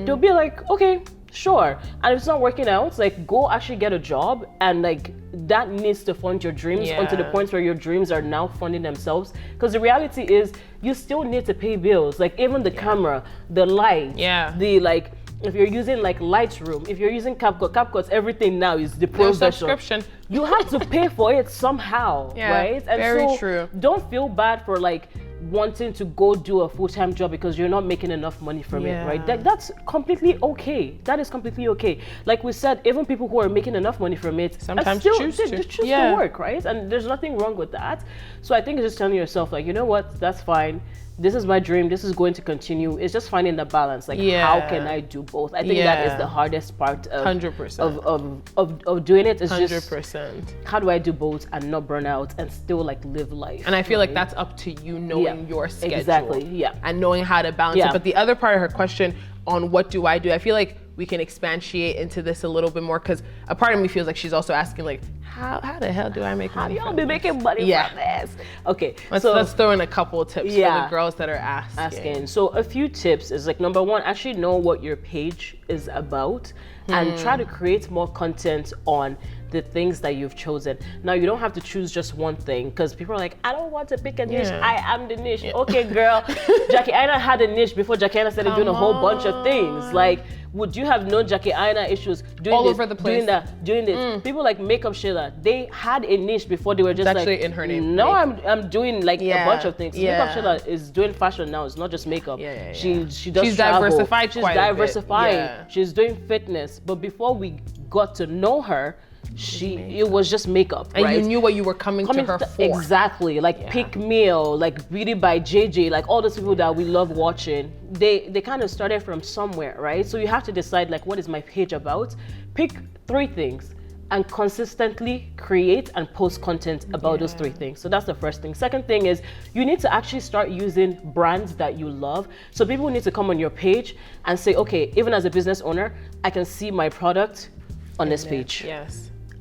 they'll be like, okay, sure. And if it's not working out, like, go actually get a job, and like that needs to fund your dreams onto the point where your dreams are now funding themselves. Because the reality is, you still need to pay bills. Like even the camera, the light, the like. If you're using like Lightroom, if you're using CapCut, everything now is the pro version. Subscription. You have to pay for it somehow, right? And very true. Don't feel bad for like wanting to go do a full-time job because you're not making enough money from it, right? That's completely okay. That is completely okay. Like we said, even people who are making enough money from it sometimes choose to work, right? And there's nothing wrong with that. So I think it's just telling yourself, like, you know what, that's fine. This is my dream. This is going to continue. It's just finding the balance. Like, how can I do both? I think that is the hardest part of 100% of doing it. Is 100%. Just how do I do both and not burn out and still like live life? And I feel like that's up to you, knowing your schedule. Exactly. And knowing how to balance it. But the other part of her question on what do I do, I feel like we can expatiate into this a little bit more, because a part of me feels like she's also asking like, how the hell do I make money? How y'all be making money from this? Okay, let's throw in a couple of tips for the girls that are asking. So a few tips is like, number one, actually know what your page is about and try to create more content on the things that you've chosen. Now, you don't have to choose just one thing, because people are like, I don't want to pick a niche. I am the niche. Okay, girl. Jackie Aina had a niche before Jackie Aina started doing a whole bunch of things. Like, would you have known Jackie Aina issues doing all this, over the place, doing this? People like Makeup Sheila, they had a niche before they were just actually like, in her name. No, I'm doing like a bunch of things. Makeup Sheila is doing fashion now. It's not just makeup. She does She's travel. diversified. She's diversifying. She's doing fitness. But before we got to know her, it was just makeup, and right? you knew what you were coming to her for. Exactly, like Pick Meal, like Beauty by JJ, like all those people that we love watching. They kind of started from somewhere, right? So you have to decide, like, what is my page about? Pick 3 things and consistently create and post content about those 3 things. So that's the first thing. Second thing is, you need to actually start using brands that you love. So people need to come on your page and say, okay, even as a business owner, I can see my product on this page.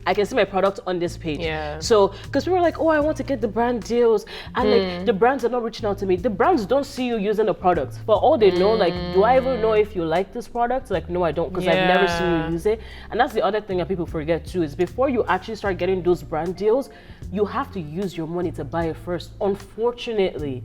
I can see my product on this page. So, because people are like, oh, I want to get the brand deals, and like the brands are not reaching out to me. The brands don't see you using the product. For all they know, like, do I even know if you like this product? Like, no, I don't, because I've never seen you use it. And that's the other thing that people forget too, is before you actually start getting those brand deals, you have to use your money to buy it first, unfortunately.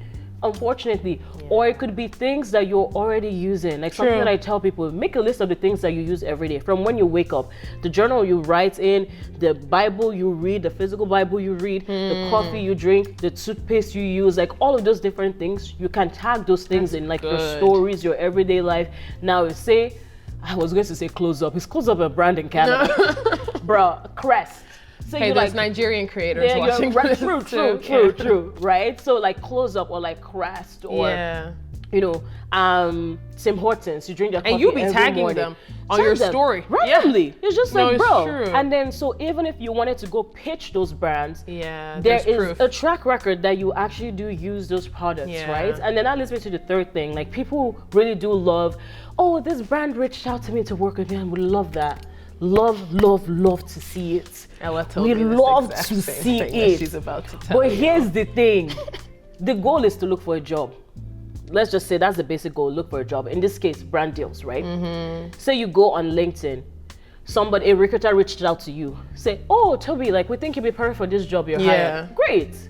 Or it could be things that you're already using. Like something that I tell people, make a list of the things that you use every day, from when you wake up, the journal you write in, the Bible you read, the physical Bible you read, the coffee you drink, the toothpaste you use, like all of those different things. You can tag those things in like your stories, your everyday life. Now, say, I was going to say Close Up. Is Close Up a brand in Canada? Bro, Crest. So hey, there's like Nigerian creators watching. True, right? So like Close Up or like Crest or you know, Tim Hortons. You drink their coffee and you be tagging morning. them on your story randomly. It's just like, bro. True. And then so even if you wanted to go pitch those brands, there is proof. A track record that you actually do use those products, right? And then that leads me to the third thing. Like, people really do love, oh, this brand reached out to me to work with me, and we love that. Love to see it. We love to see it. She's about to tell but here's the thing. The goal is to look for a job. Let's just say that's the basic goal, look for a job. In this case, brand deals, right? Say you go on LinkedIn, a recruiter reached out to you. Say, oh, Tobi, like, we think you'd be perfect for this job you're hiring. Great.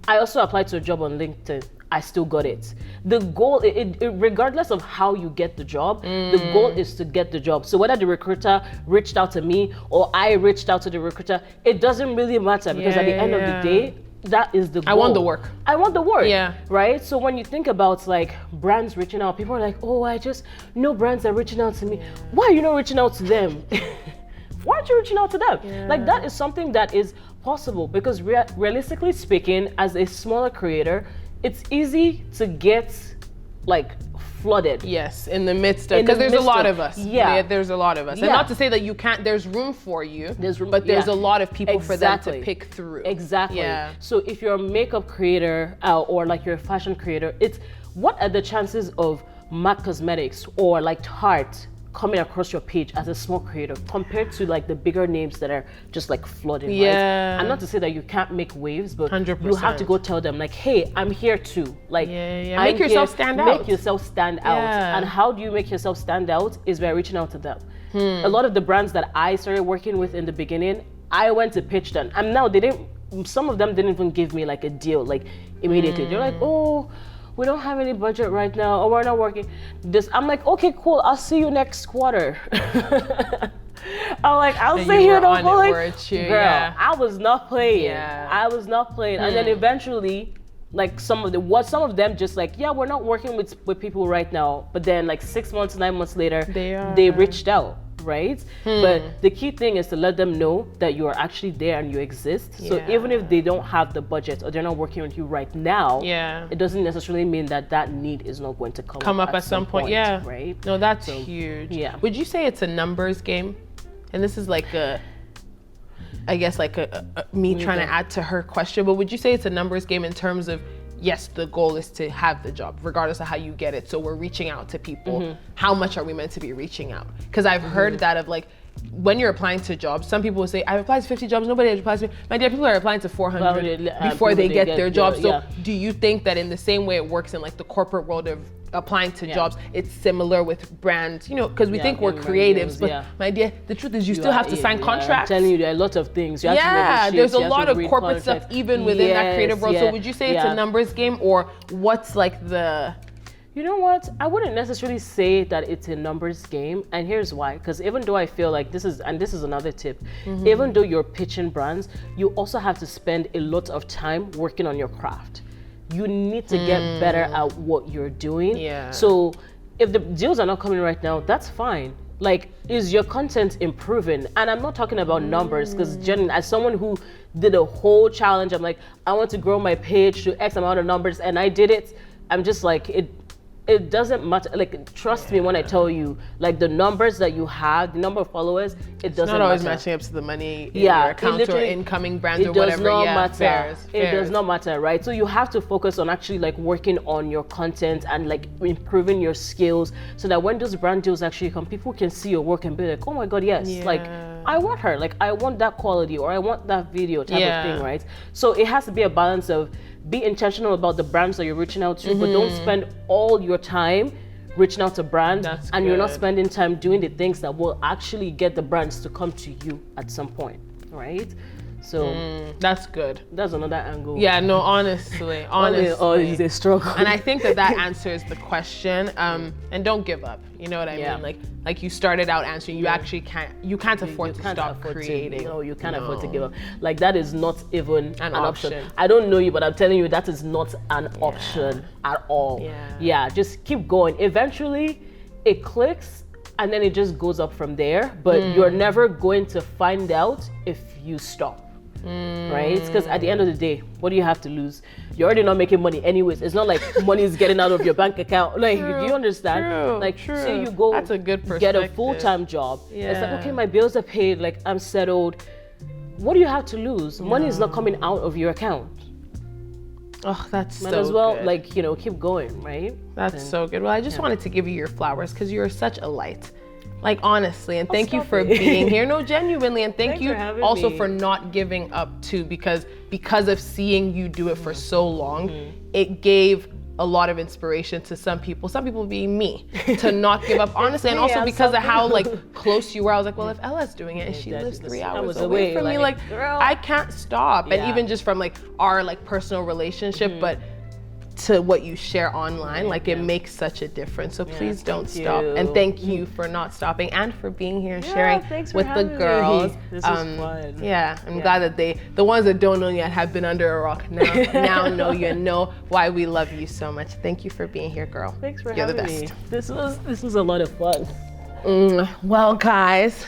I also applied to a job on LinkedIn. I still got it. The goal, regardless of how you get the job, the goal is to get the job. So whether the recruiter reached out to me or I reached out to the recruiter, it doesn't really matter, because at the end of the day, that is the goal. I want the work. Right? So when you think about like brands reaching out, people are like, oh, I just know brands are reaching out to me. Why are you not reaching out to them? Why aren't you reaching out to them? Like, that is something that is possible, because realistically speaking, as a smaller creator, it's easy to get like flooded. Yes, in the midst of, because there's a lot of us. Yeah. There's a lot of us. And not to say that you can't, there's room for you, but there's a lot of people for them to pick through. Exactly. Yeah. So if you're a makeup creator or like you're a fashion creator, it's what are the chances of MAC Cosmetics or like Tarte coming across your page as a small creator compared to like the bigger names that are just like flooding, right? And not to say that you can't make waves, but 100%. you have to go tell them like, hey, I'm here too. Like, make yourself stand out. Make yourself stand out. And how do you make yourself stand out is by reaching out to them. A lot of the brands that I started working with in the beginning, I went to pitch them, and now some of them didn't even give me like a deal like immediately. They're like, oh, we don't have any budget right now, or we're not working this. I'm like, okay, cool, I'll see you next quarter. I'm like, I'll see you the following. Girl, I was not playing. I was not playing. And then eventually, like some of them just like, yeah, we're not working with people right now. But then like 6 months, 9 months later, they reached out. Right? But the key thing is to let them know that you are actually there and you exist. So even if they don't have the budget or they're not working with you right now, it doesn't necessarily mean that need is not going to come up at some point. Right? No, that's huge. Yeah. Would you say it's a numbers game? And this is like I guess like me trying to add to her question, but would you say it's a numbers game in terms of, yes, the goal is to have the job, regardless of how you get it. So we're reaching out to people. How much are we meant to be reaching out? Because I've heard that of like, when you're applying to jobs, some people will say, I've applied to 50 jobs, nobody replies to me. My dear, people are applying to 400 before they get their job. So do you think that in the same way it works in like the corporate world of applying to jobs, it's similar with brands, you know, because we think we're creatives, but my dear, the truth is you still have to sign contracts. I'm telling you, there are a lot of things. You have to there's a lot of corporate stuff even within that creative world. So would you say it's a numbers game, or what's like the... You know what? I wouldn't necessarily say that it's a numbers game, and here's why. Because even though I feel like this is another tip, even though you're pitching brands, you also have to spend a lot of time working on your craft. You need to get better at what you're doing. So if the deals are not coming right now, that's fine. Like, is your content improving? And I'm not talking about numbers, because generally, as someone who did a whole challenge, I'm like, I want to grow my page to X amount of numbers, and I did it. I'm just like, it doesn't matter. Like, trust me when I tell you, like the numbers that you have, the number of followers, it doesn't matter. It's not always matching up to the money in your account or incoming brands or whatever. It does not matter. It does not matter, right? So you have to focus on actually like working on your content and like improving your skills, so that when those brand deals actually come, people can see your work and be like, oh my God, yes, like I want her, like I want that quality, or I want that video type of thing, right? So it has to be a balance of, be intentional about the brands that you're reaching out to, but don't spend all your time reaching out to brands and you're not spending time doing the things that will actually get the brands to come to you at some point, right? So that's good. That's another angle. Yeah, no, honestly. It's a struggle. And I think that answers the question. And don't give up. You know what I mean? Like you started out answering. You actually can't afford to stop creating. No, you can't afford to give up. Like, that is not even an option. I don't know you, but I'm telling you, that is not an option at all. Yeah, just keep going. Eventually, it clicks, and then it just goes up from there. But you're never going to find out if you stop. Right? Because at the end of the day, what do you have to lose? You're already not making money anyways. It's not like money is getting out of your bank account. Like, do you understand? Say you go, that's a good get a full-time job. It's like, okay, my bills are paid, like I'm settled. What do you have to lose? Money is not coming out of your account. Oh, that's Might so as well, good. like, you know, keep going, right? That's so good. Well, I just wanted to give you your flowers, because you're such a light. Like, honestly, and thank you for being here. No, genuinely, and thank you also for not giving up too, because of seeing you do it for so long, it gave a lot of inspiration to some people being me, to not give up, honestly, and also because of how like close you were. I was like, well, if Ella's doing it and she lives 3 hours away from me, like, girl, I can't stop. And even just from like our like personal relationship, but to what you share online, like it makes such a difference. So please don't stop. And thank you for not stopping and for being here and sharing with the girls. This was fun. Yeah, I'm glad that the ones that don't know yet have been under a rock now know you and know why we love you so much. Thank you for being here, girl. Thanks for You're having the best. me. This was a lot of fun. Well, guys,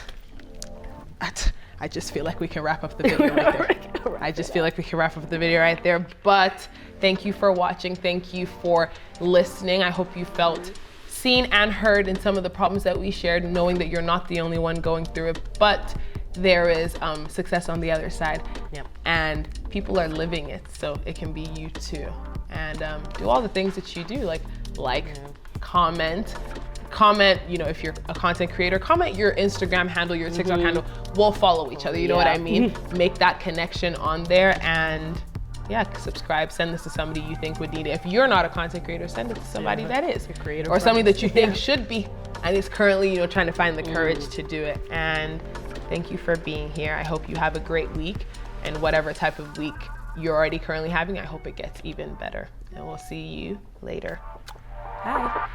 I just feel like we can wrap up the video right there. I just feel like we can wrap up the video right there. But thank you for watching. Thank you for listening. I hope you felt seen and heard in some of the problems that we shared, knowing that you're not the only one going through it, but there is success on the other side. Yep. And people are living it, so it can be you too. And do all the things that you do, like comment, you know, if you're a content creator, comment your Instagram handle, your TikTok handle. We'll follow each other, you know what I mean? Make that connection on there, and yeah, subscribe, send this to somebody you think would need it. If you're not a content creator, send it to somebody that is, or somebody that you think should be and is currently, you know, trying to find the courage to do it. And thank you for being here. I hope you have a great week, and whatever type of week you're already currently having, I hope it gets even better. And we'll see you later. Bye.